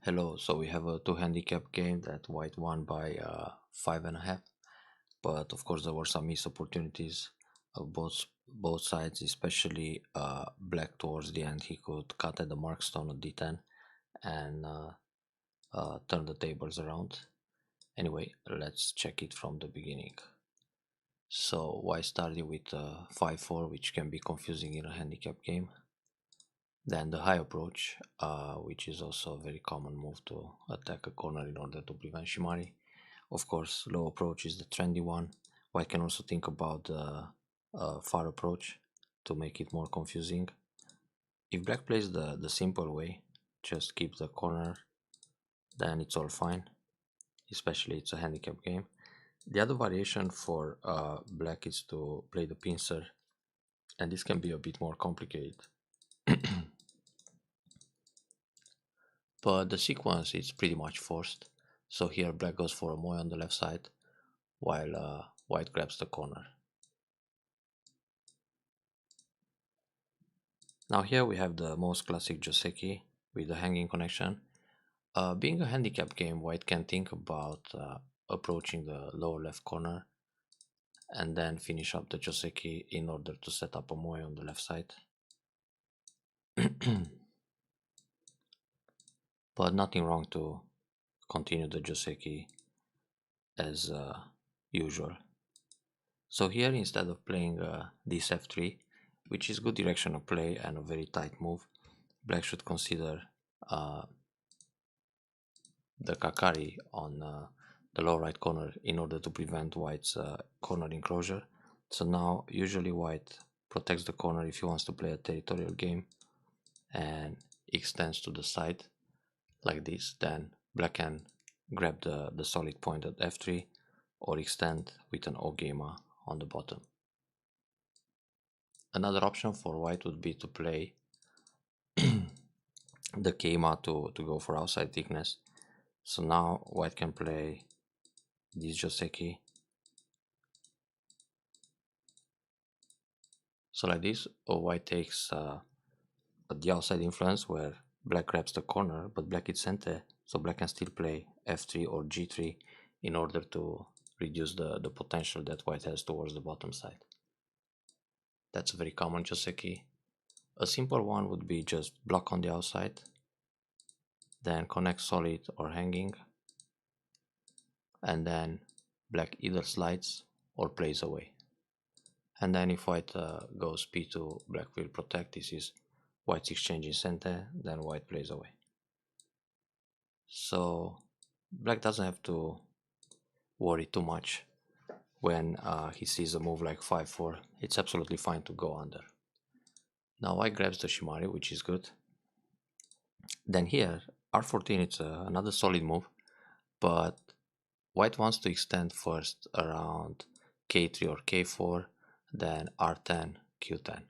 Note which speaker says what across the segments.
Speaker 1: Hello, so we have a two handicap game that white won by 5.5, but of course there were some missed opportunities of both sides, especially black towards the end. He could cut at the mark stone at d10 and turn the tables around. Anyway, let's check it from the beginning. So white started with 5-4, which can be confusing in a handicap game. Then the high approach, which is also a very common move to attack a corner in order to prevent shimari. Of course, low approach is the trendy one. White can also think about the far approach to make it more confusing. If black plays the simple way, just keep the corner, then it's all fine, especially it's a handicap game. The other variation for black is to play the pincer, and this can be a bit more complicated. But the sequence is pretty much forced. So here black goes for a moy on the left side, while white grabs the corner. Now here we have the most classic Joseki with the hanging connection. Being a handicap game, white can think about approaching the lower left corner and then finish up the Joseki in order to set up a moy on the left side. But nothing wrong to continue the Joseki as usual. So here, instead of playing this f3, which is good direction of play and a very tight move, black should consider the kakari on the lower right corner in order to prevent white's corner enclosure. So now usually white protects the corner if he wants to play a territorial game and extends to the side like this. Then black can grab the solid point at f3 or extend with an ogema on the bottom. Another option for white would be to play the keima to go for outside thickness. So now white can play this Joseki. So like this, or white takes the outside influence where black grabs the corner, but black is center, so black can still play f3 or g3 in order to reduce the potential that white has towards the bottom side. That's a very common Joseki. A simple one would be just block on the outside, then connect solid or hanging, and then black either slides or plays away. And then if white goes p2, black will protect. This is white's exchanging center, then white plays away. So black doesn't have to worry too much when he sees a move like 5-4. It's absolutely fine to go under. Now white grabs the shimari, which is good. Then here, r14, it's another solid move, but white wants to extend first around k3 or k4, then r10, q10.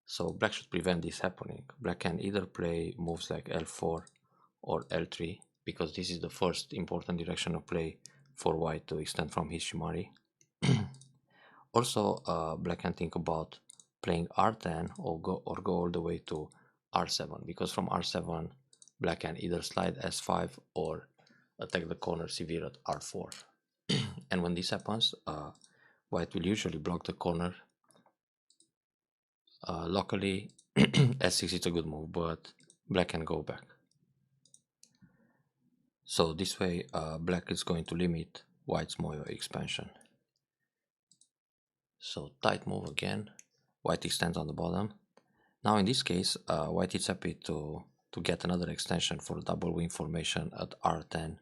Speaker 1: So black should prevent this happening. Black can either play moves like l4 or l3, because this is the first important direction of play for white to extend from his shimari. Also, black can think about playing r10 or go all the way to r7, because from r7 black can either slide s5 or attack the corner severe at r4. And when this happens, white will usually block the corner. Locally, s6 is a good move, but black can go back. So this way, black is going to limit white's moyo expansion. So tight move again, white extends on the bottom. Now in this case, white is happy to get another extension for double wing formation at r10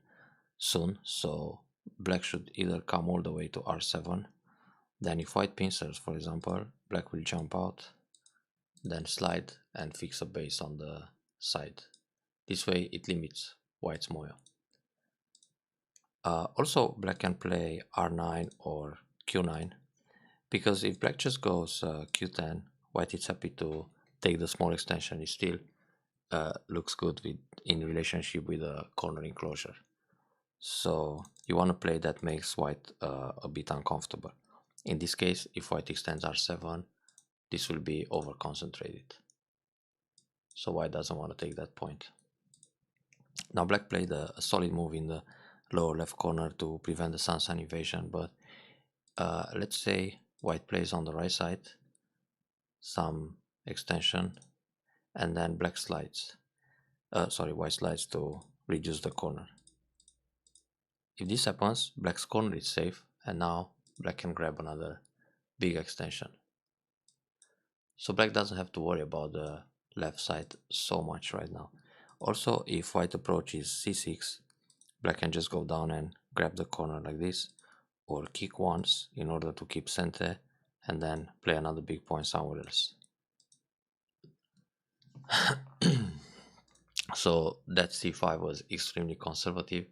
Speaker 1: soon. So black should either come all the way to r7. Then if white pincers, for example, black will jump out, then slide and fix a base on the side. This way it limits white's moyo. Also, black can play r9 or q9, because if black just goes q10, white is happy to take the small extension. It still looks good in relationship with the corner enclosure. So you want to play that makes white a bit uncomfortable. In this case, if white extends r7, this will be over concentrated. So white doesn't want to take that point. Now black played a solid move in the lower left corner to prevent the sun invasion, but let's say white plays on the right side some extension, and then black slides white slides to reduce the corner. If this happens, black's corner is safe, and now black can grab another big extension. So black doesn't have to worry about the left side so much right now. Also, if white approaches c6, black can just go down and grab the corner like this, or kick once in order to keep center, and then play another big point somewhere else. So that c5 was extremely conservative,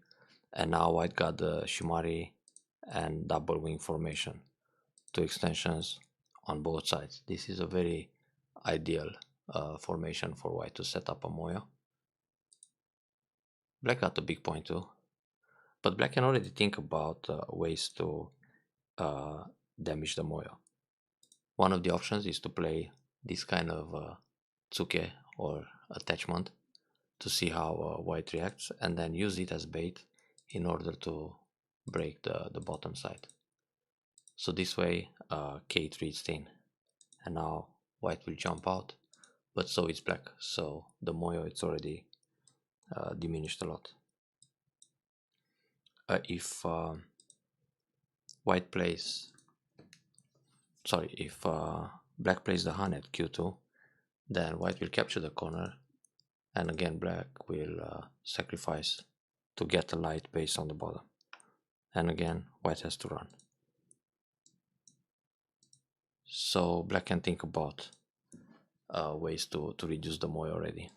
Speaker 1: and now white got the shimari and double wing formation, two extensions on both sides. This is a very ideal formation for white to set up a moyo. Black got a big point too, but black can already think about ways to damage the moyo. One of the options is to play this kind of tsuke or attachment to see how white reacts, and then use it as bait in order to break the bottom side. So this way k3 is thin, and now white will jump out, but so is black, so the moyo it's already diminished a lot. If white plays if black plays the han at q2, then white will capture the corner, and again black will sacrifice to get a light base on the bottom, and again white has to run. So black can think about ways to reduce the moyo already.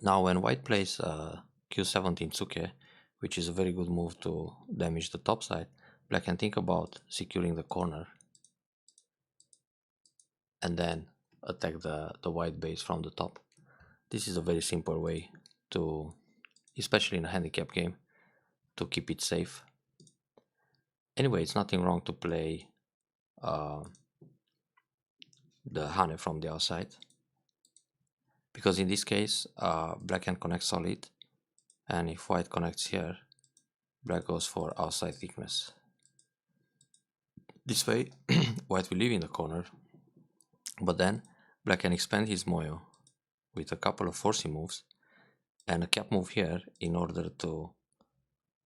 Speaker 1: Now when white plays q17 tsuke, which is a very good move to damage the top side, black can think about securing the corner and then attack the white base from the top. This is a very simple way to, especially in a handicap game, to keep it safe. Anyway, it's nothing wrong to play the hane from the outside, because in this case black can connect solid, and if white connects here, black goes for outside thickness. This way white will leave in the corner, but then black can expand his moyo with a couple of forcing moves and a cap move here in order to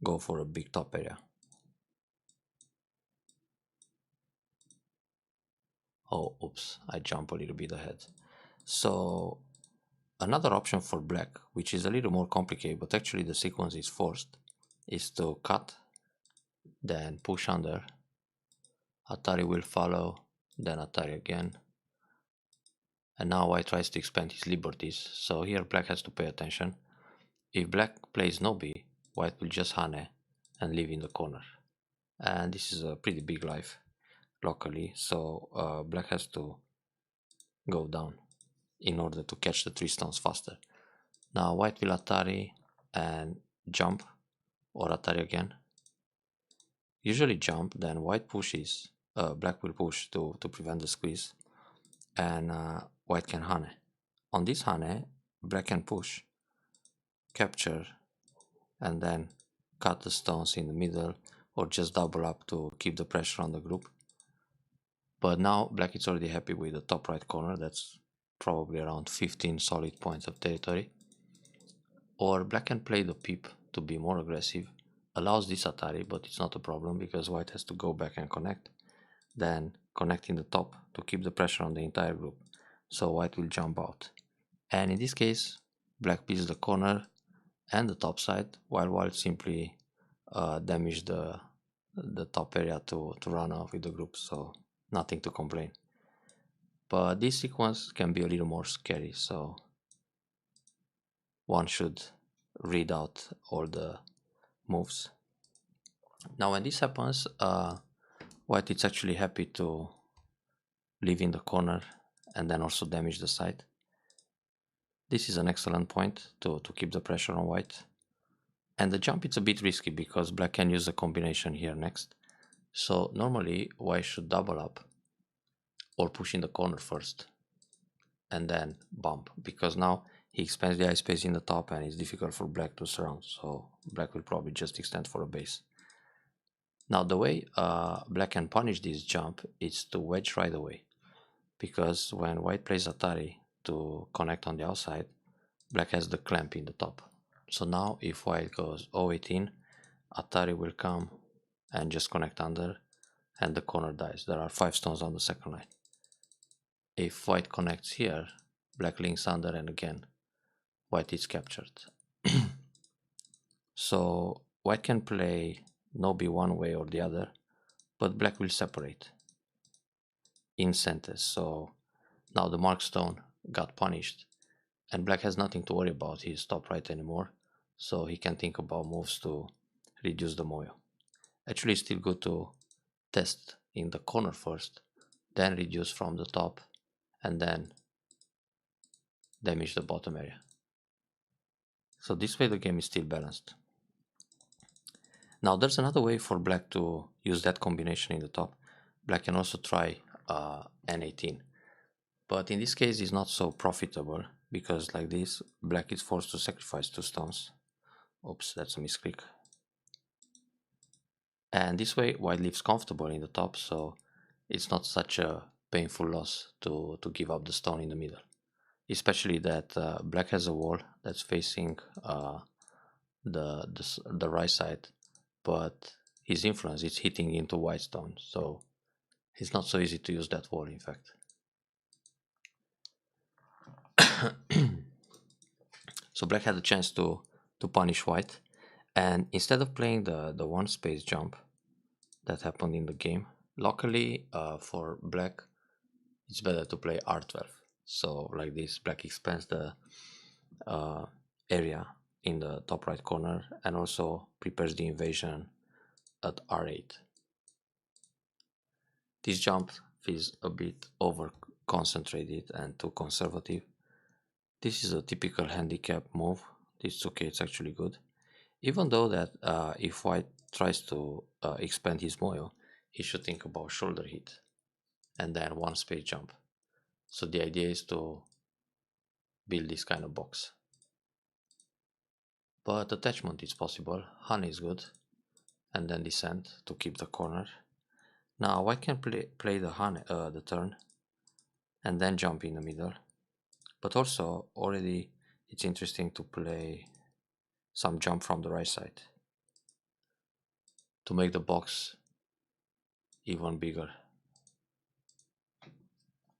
Speaker 1: go for a big top area. Oh, oops, I jump a little bit ahead. So another option for black, which is a little more complicated, but actually the sequence is forced, is to cut, then push under, Atari will follow, then Atari again, and now white tries to expand his liberties, so here black has to pay attention. If black plays no b, white will just hane and leave in the corner, and this is a pretty big life locally, so black has to go down in order to catch the 3 stones faster. Now white will Atari and jump, or Atari again. Usually jump, then white pushes, black will push to prevent the squeeze, and white can hane. On this hane, black can push, capture, and then cut the stones in the middle, or just double up to keep the pressure on the group. But now black is already happy with the top right corner, that's probably around 15 solid points of territory. Or black can play the peep to be more aggressive, allows this Atari, but it's not a problem because white has to go back and connect, then connecting the top to keep the pressure on the entire group, so white will jump out. And in this case, black picks the corner and the top side, while white simply damage the top area to run off with the group, so nothing to complain. But this sequence can be a little more scary, so one should read out all the moves. Now when this happens, white is actually happy to leave in the corner and then also damage the side. This is an excellent point to keep the pressure on white. And the jump is a bit risky because black can use a combination here next. So normally white should double up or push in the corner first and then bump, because now he expands the eye space in the top and it's difficult for black to surround, so black will probably just extend for a base. Now the way black can punish this jump is to wedge right away, because when white plays Atari to connect on the outside, black has the clamp in the top. So now if white goes 018, Atari will come and just connect under and the corner dies. There are 5 stones on the second line. If white connects here, black links under and again white is captured. So white can play no b one way or the other, but black will separate in centers. So now the mark stone got punished and black has nothing to worry about his top right anymore, so he can think about moves to reduce the moyo. Actually, it's still good to test in the corner first, then reduce from the top, and then damage the bottom area. So this way the game is still balanced. Now there's another way for black to use that combination in the top. Black can also try n18, but in this case it's not so profitable, because like this black is forced to sacrifice 2 stones. Oops, that's a misclick. And this way white lives comfortable in the top, so it's not such a painful loss to give up the stone in the middle. Especially that black has a wall that's facing the right side, but his influence is hitting into white stone, so it's not so easy to use that wall in fact. So black had a chance to punish white, and instead of playing the one space jump that happened in the game, luckily for black it's better to play r12. So like this, black expands the area in the top right corner and also prepares the invasion at r8. This jump feels a bit over concentrated and too conservative. This is a typical handicap move. It's okay, it's actually good. Even though that if white tries to expand his moyo, he should think about shoulder hit and then one space jump. So the idea is to build this kind of box. But attachment is possible. Honey is good, and then descent to keep the corner. Now white can play the honey, the turn, and then jump in the middle. But also already it's interesting to play some jump from the right side to make the box even bigger.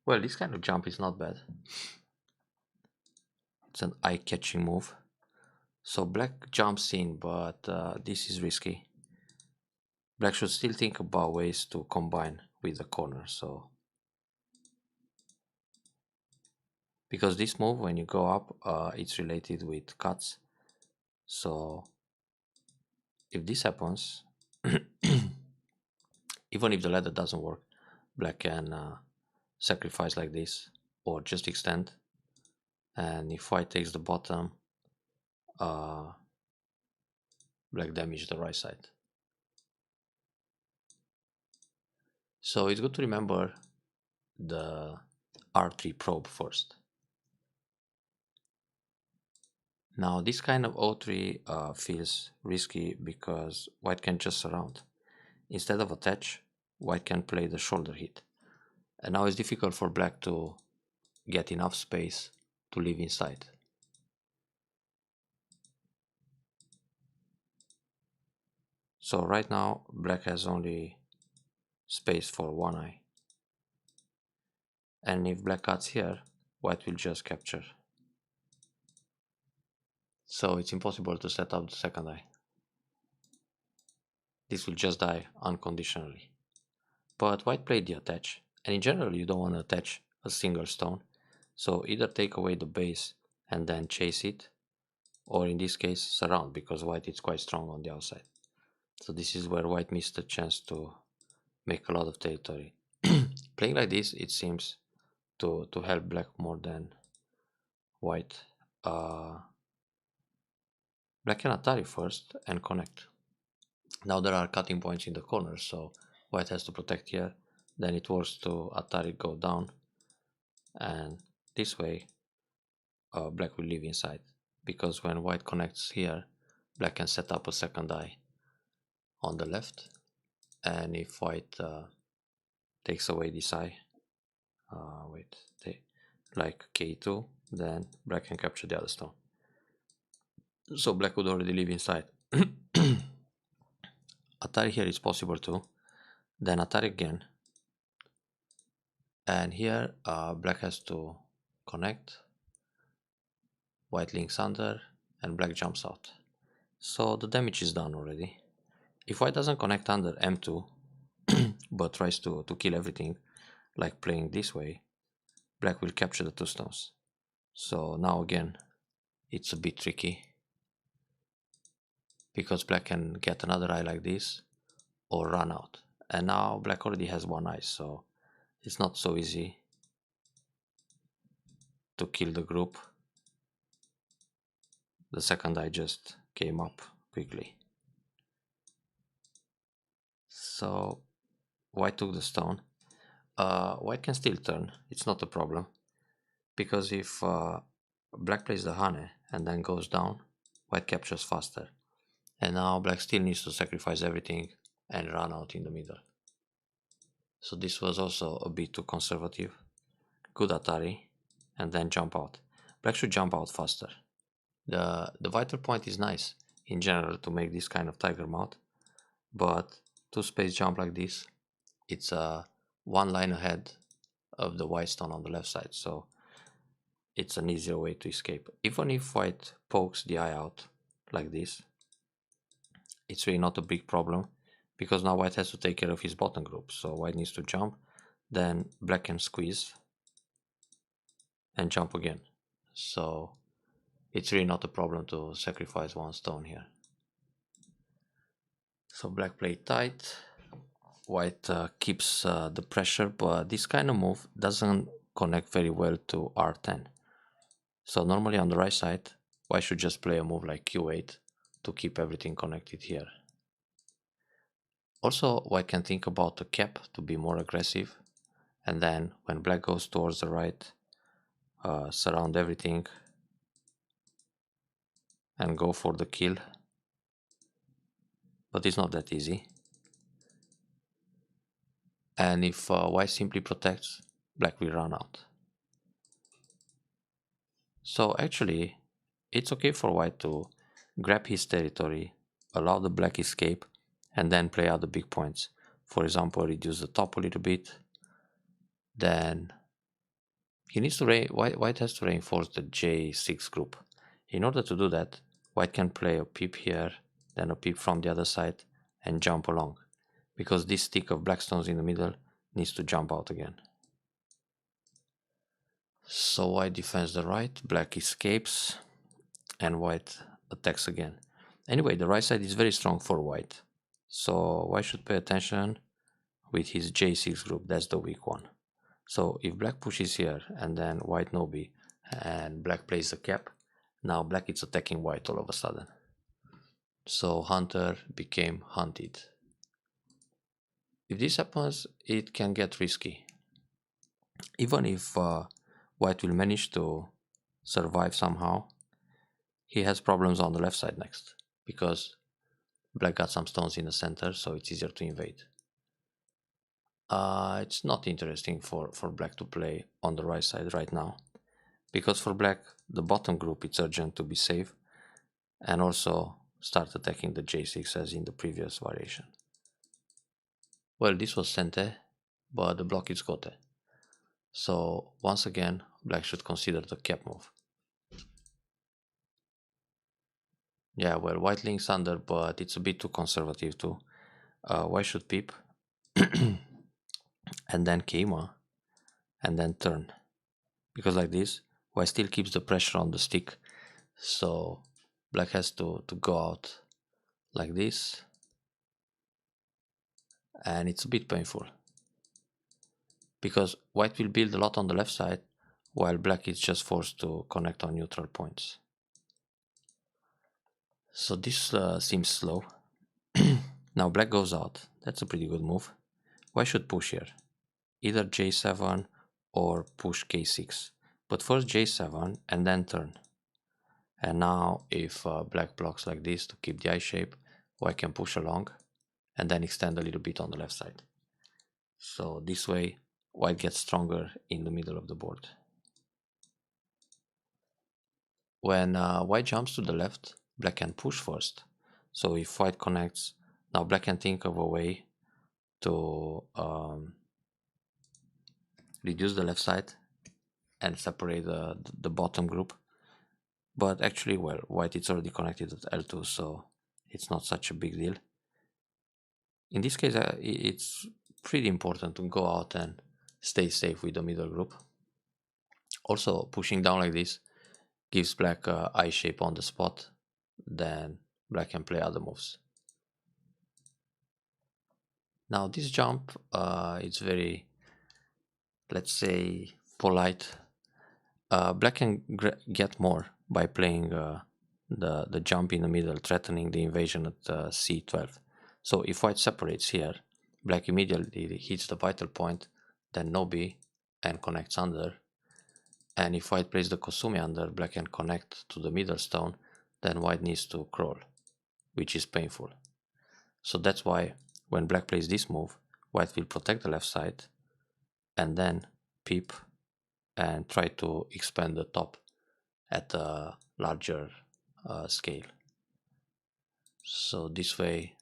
Speaker 1: Well, this kind of jump is not bad. It's an eye-catching move. So black jumps in, but this is risky. Black should still think about ways to combine with the corner. So because this move, when you go up, it's related with cuts. So if this happens, even if the ladder doesn't work, black can sacrifice like this or just extend. And if white takes the bottom, black damage the right side. So it's good to remember the R3 probe first. Now this kind of O3 feels risky because white can just surround. Instead of attach, white can play the shoulder hit. And now it's difficult for black to get enough space to live inside. So right now black has only space for one eye. And if black cuts here, white will just capture. So it's impossible to set up the second eye. This will just die unconditionally. But white played the attach, and in general you don't want to attach a single stone. So either take away the base and then chase it, or in this case surround, because white is quite strong on the outside. So this is where white missed the chance to make a lot of territory. Playing like this, it seems to help black more than white. Black can Atari first and connect. Now there are cutting points in the corner, so white has to protect here. Then it works to Atari go down, and this way black will leave inside, because when white connects here, black can set up a second eye on the left, and if white takes away this eye, like k2, then black can capture the other stone. So black would already leave inside. Atari here is possible too. Then Atari again, and here black has to connect, white links under, and black jumps out. So the damage is done already. If white doesn't connect under m2 but tries to kill everything, like playing this way, black will capture the two stones. So now again it's a bit tricky, because black can get another eye like this or run out, and now black already has one eye, so it's not so easy to kill the group. The second eye just came up quickly. So white took the stone. White can still turn, it's not a problem, because if black plays the honey and then goes down, white captures faster. And now black still needs to sacrifice everything and run out in the middle. So this was also a bit too conservative. Good Atari, and then jump out. Black should jump out faster. The vital point is nice in general to make this kind of tiger mouth, but two space jump like this, it's one line ahead of the white stone on the left side, so it's an easier way to escape. Even if white pokes the eye out like this, it's really not a big problem, because now white has to take care of his bottom group. So white needs to jump, then black can squeeze and jump again. So it's really not a problem to sacrifice one stone here. So black played tight, white keeps the pressure, but this kind of move doesn't connect very well to r10. So normally on the right side, white should just play a move like q8 to keep everything connected here. Also, white can think about the cap to be more aggressive, and then when black goes towards the right, surround everything and go for the kill. But it's not that easy. And if white simply protects, black will run out. So actually, it's okay for white to grab his territory, allow the black escape, and then play out the big points. For example, reduce the top a little bit. Then he needs to white has to reinforce the J6 group. In order to do that, white can play a peep here, then a peep from the other side, and jump along, because this stick of black stones in the middle needs to jump out again. So white defends the right, black escapes, and white attacks again. Anyway, the right side is very strong for white, so white should pay attention with his J6 group. That's the weak one. So if black pushes here and then white no-B and black plays the cap, now black is attacking white all of a sudden. So hunter became hunted. If this happens, it can get risky. Even if white will manage to survive somehow, he has problems on the left side next, because black got some stones in the center, so it's easier to invade. It's not interesting for black to play on the right side right now, because for black, the bottom group, it's urgent to be safe and also start attacking the J6 as in the previous variation. Well, this was Sente, but the block is Gote. So once again, black should consider the cap move. Yeah, well, white links under, but it's a bit too conservative too. White should peep, and then Keima, and then turn. Because like this, white still keeps the pressure on the stick, so black has to go out like this, and it's a bit painful, because white will build a lot on the left side, while black is just forced to connect on neutral points. So this seems slow. Now black goes out. That's a pretty good move. White should push here, either J7 or push K6, But first J7 and then turn. And now if black blocks like this to keep the I shape, white can push along and then extend a little bit on the left side. So this way white gets stronger in the middle of the board. When white jumps to the left, black can push first. So if white connects, now black can think of a way to reduce the left side and separate the bottom group. But actually, well, white is already connected at L2, so it's not such a big deal. In this case, it's pretty important to go out and stay safe with the middle group. Also, pushing down like this gives black a I shape on the spot, then black can play other moves. Now this jump is very, let's say, polite. Black can get more by playing the jump in the middle, threatening the invasion at C12. So if white separates here, black immediately hits the vital point, then no B and connects under. And if white plays the Kosumi under, black can connect to the middle stone, then white needs to crawl, which is painful. So that's why when black plays this move, white will protect the left side and then peep and try to expand the top at a larger scale. So this way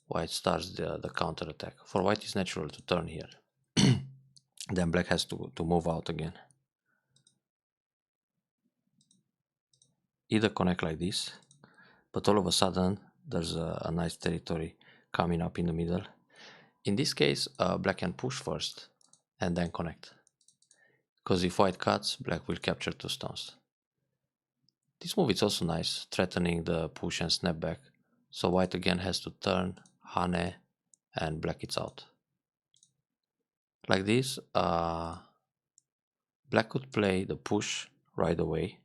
Speaker 1: white starts the counter attack. For white it's natural to turn here. Then black has to move out again. Either connect like this, but all of a sudden there's a nice territory coming up in the middle. In this case, black can push first and then connect. Because if white cuts, black will capture 2 stones. This move is also nice, threatening the push and snap back. So white again has to turn, hane, and black is out. Like this, black could play the push right away,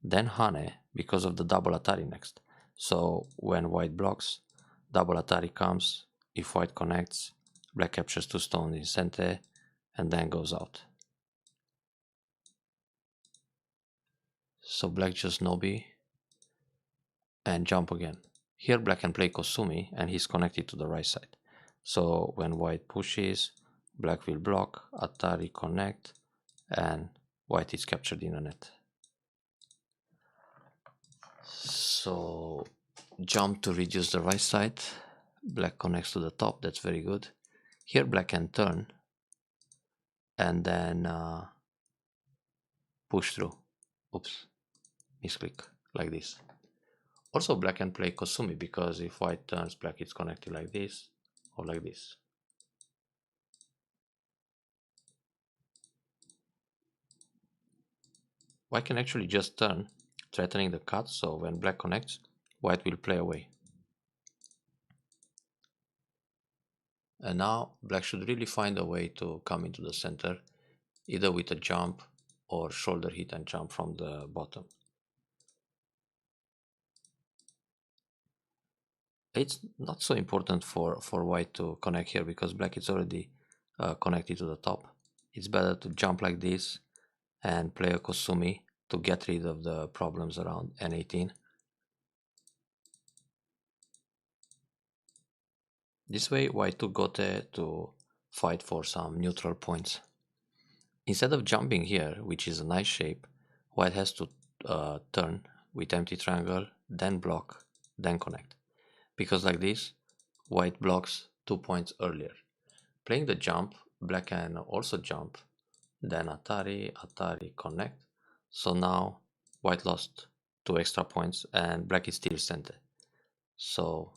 Speaker 1: then hane because of the double atari next. So when white blocks, double atari comes. If white connects, black captures 2 stones in sente and then goes out. So black just nobi and jump again. Here black can play Kosumi and he's connected to the right side. So when white pushes, black will block, atari connect, and white is captured in a net. So jump to reduce the right side, black connects to the top, that's very good. Here black can turn and then push through. Oops, misclick, like this. Also black can play Kosumi because if white turns, black is connected like this or like this. White can actually just turn, threatening the cut, so when black connects, white will play away. And now black should really find a way to come into the center, either with a jump or shoulder hit and jump from the bottom. It's not so important for white to connect here because black is already connected to the top. It's better to jump like this and play a Kosumi to get rid of the problems around N18. This way white took gote to fight for some neutral points. Instead of jumping here, which is a nice shape, white has to turn with empty triangle, then block, then connect. Because like this, white blocks 2 points earlier. Playing the jump, black can also jump, then atari, atari, connect. So now white lost 2 extra points and black is still center. So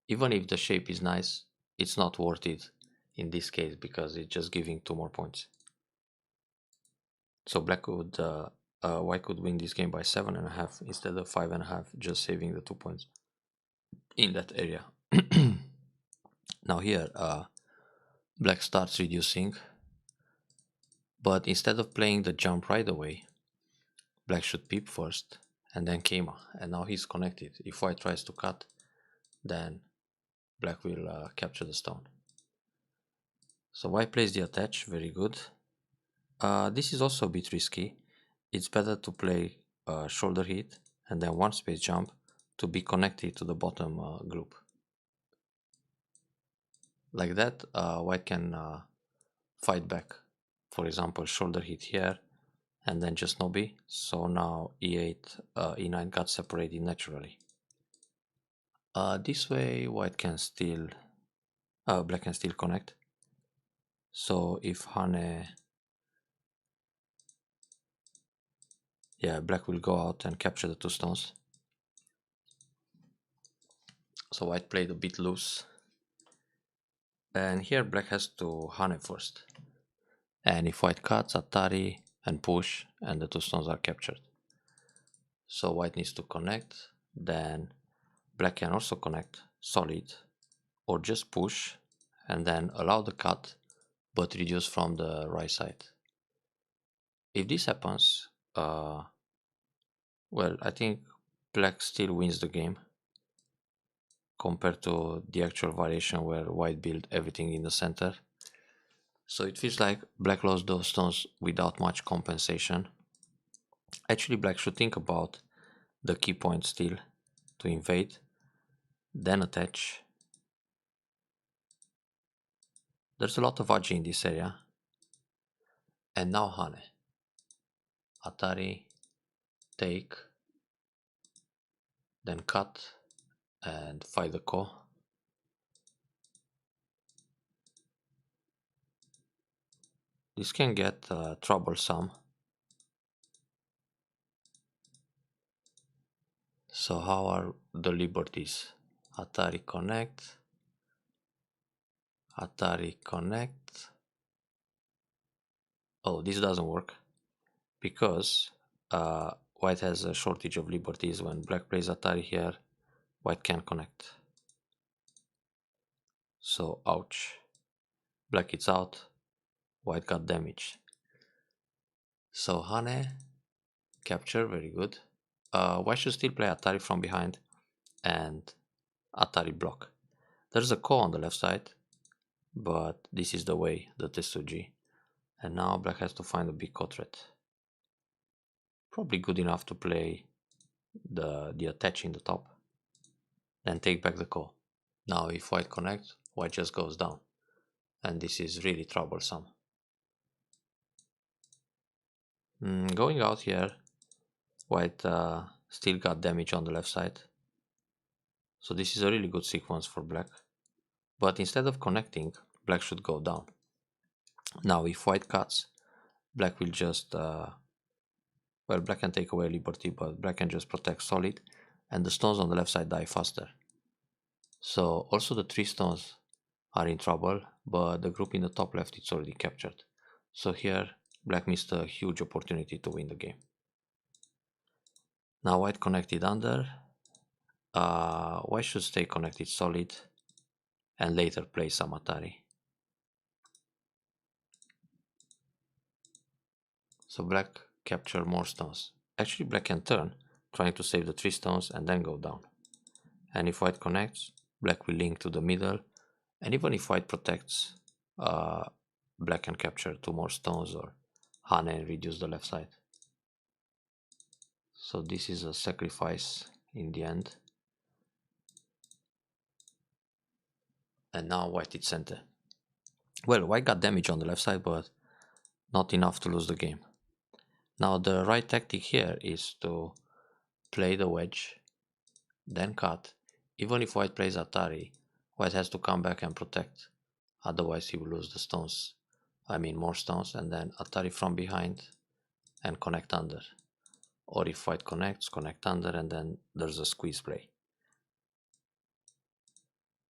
Speaker 1: even if the shape is nice, it's not worth it in this case because it's just giving 2 more points. So white could win this game by 7.5 instead of 5.5, just saving the 2 points in that area. Now here, black starts reducing, but instead of playing the jump right away, black should peep first and then Keima, and now he's connected. If white tries to cut, then black will capture the stone. So white plays the attach, very good. This is also a bit risky. It's better to play shoulder hit and then one space jump to be connected to the bottom group. Like that, white can fight back. For example, shoulder hit here and then just no B. So now E8, E9 got separated naturally. This way, white can still, black can still connect. So if Hane, yeah, black will go out and capture the two stones. So white played a bit loose. And here black has to Hane first. And if white cuts, Atari and push, and the two stones are captured. So white needs to connect, then black can also connect solid, or just push, and then allow the cut, but reduce from the right side. If this happens, well, I think black still wins the game compared to the actual variation where white built everything in the center. So it feels like black lost those stones without much compensation. Actually, black should think about the key point still to invade, then attach. There's a lot of Aji in this area. And now Hane. Atari, take, then cut, and fight the ko. This can get troublesome. So how are the liberties? Atari connect, Atari connect. Oh, this doesn't work because white has a shortage of liberties. When black plays Atari here, white can connect. So ouch. Black is out, white got damaged. So Hane, capture, very good. White should still play Atari from behind and Atari block. There's a ko on the left side, but this is the way, the Tetsuji. And now black has to find a big ko threat. Probably good enough to play the attach in the top, then take back the ko. Now if white connects, white just goes down. And this is really troublesome. Going out here, white still got damage on the left side. So this is a really good sequence for black. But instead of connecting, black should go down. Now if white cuts, black will just, well, black can take away liberty, but black can just protect solid, and the stones on the left side die faster. So also the three stones are in trouble, but the group in the top left is already captured. So here, black missed a huge opportunity to win the game. Now white connected under. White should stay connected solid and later play some Atari. So black capture more stones. Actually, black can turn, trying to save the three stones and then go down. And if white connects, black will link to the middle. And even if white protects, black can capture two more stones or Hane and reduce the left side. So this is a sacrifice in the end. And now white is center. Well, white got damage on the left side, but not enough to lose the game. Now the right tactic here is to play the wedge, then cut. Even if white plays Atari, white has to come back and protect. Otherwise he will lose the stones. I mean more stones, and then Atari from behind and connect under. Or if white connects, connect under, and then there's a squeeze play.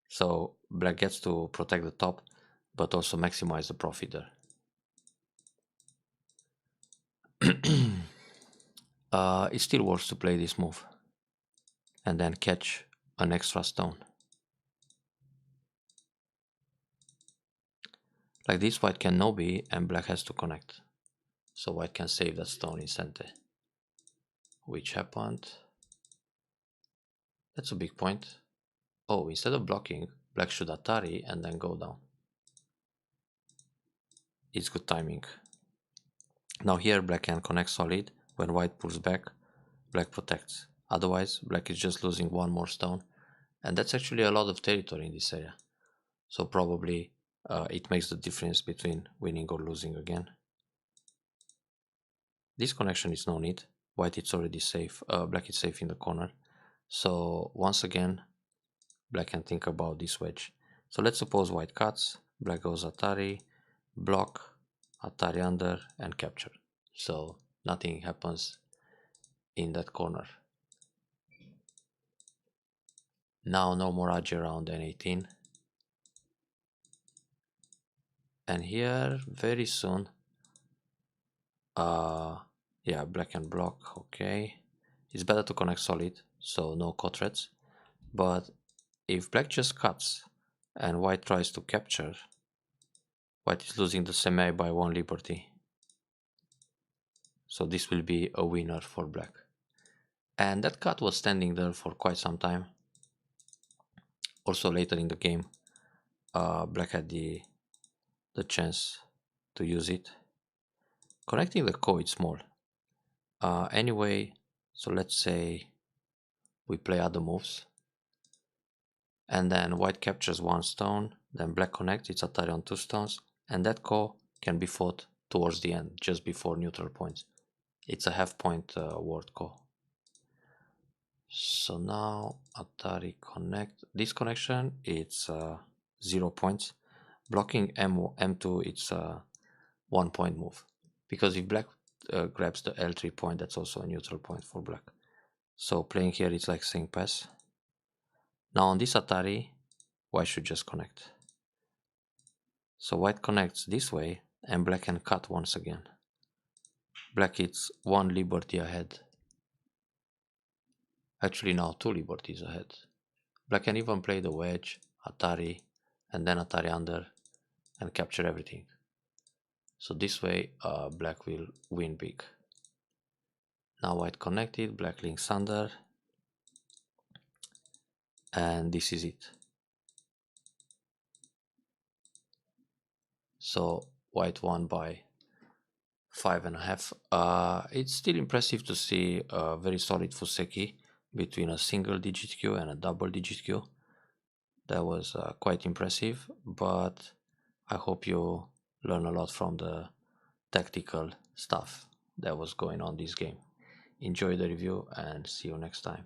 Speaker 1: So black gets to protect the top, but also maximize the profit there. It still works to play this move and then catch an extra stone. Like this, white can no B and black has to connect. So white can save that stone in center. Which happened. That's a big point. Oh, instead of blocking, black should Atari and then go down. It's good timing. Now here black can connect solid. When white pulls back, black protects. Otherwise, black is just losing one more stone. And that's actually a lot of territory in this area. So probably it makes the difference between winning or losing again. This connection is no need. White is already safe. Black is safe in the corner. So once again, black can think about this wedge. So let's suppose white cuts, black goes Atari, block, Atari under, and capture. So nothing happens in that corner. Now no more Aj around N18. And here very soon, yeah, black and block, okay. It's better to connect solid, so no cut threads. But if black just cuts and white tries to capture, white is losing the semi by one liberty. So this will be a winner for black. And that cut was standing there for quite some time. Also later in the game, black had the chance to use it. Connecting the core is small. Anyway, so let's say we play other moves. And then white captures one stone, then black connects, it's Atari on two stones, and that core can be fought towards the end, just before neutral points. It's a half point ward core. So now Atari connect. This connection, it's 0 points. Blocking M2, it's a 1 point move. Because if black grabs the L3 point, that's also a neutral point for black. So playing here, it's like saying pass. Now on this Atari, white should just connect. So white connects this way, and black can cut once again. Black is one liberty ahead. Actually now two liberties ahead. Black can even play the wedge, Atari, and then Atari under, and capture everything. So this way, black will win big. Now white connected, black links under, and this is it. So white won by 5.5. It's still impressive to see a very solid Fuseki between a single digit Q and a double digit Q. That was quite impressive, but I hope you learn a lot from the tactical stuff that was going on this game. Enjoy the review and see you next time.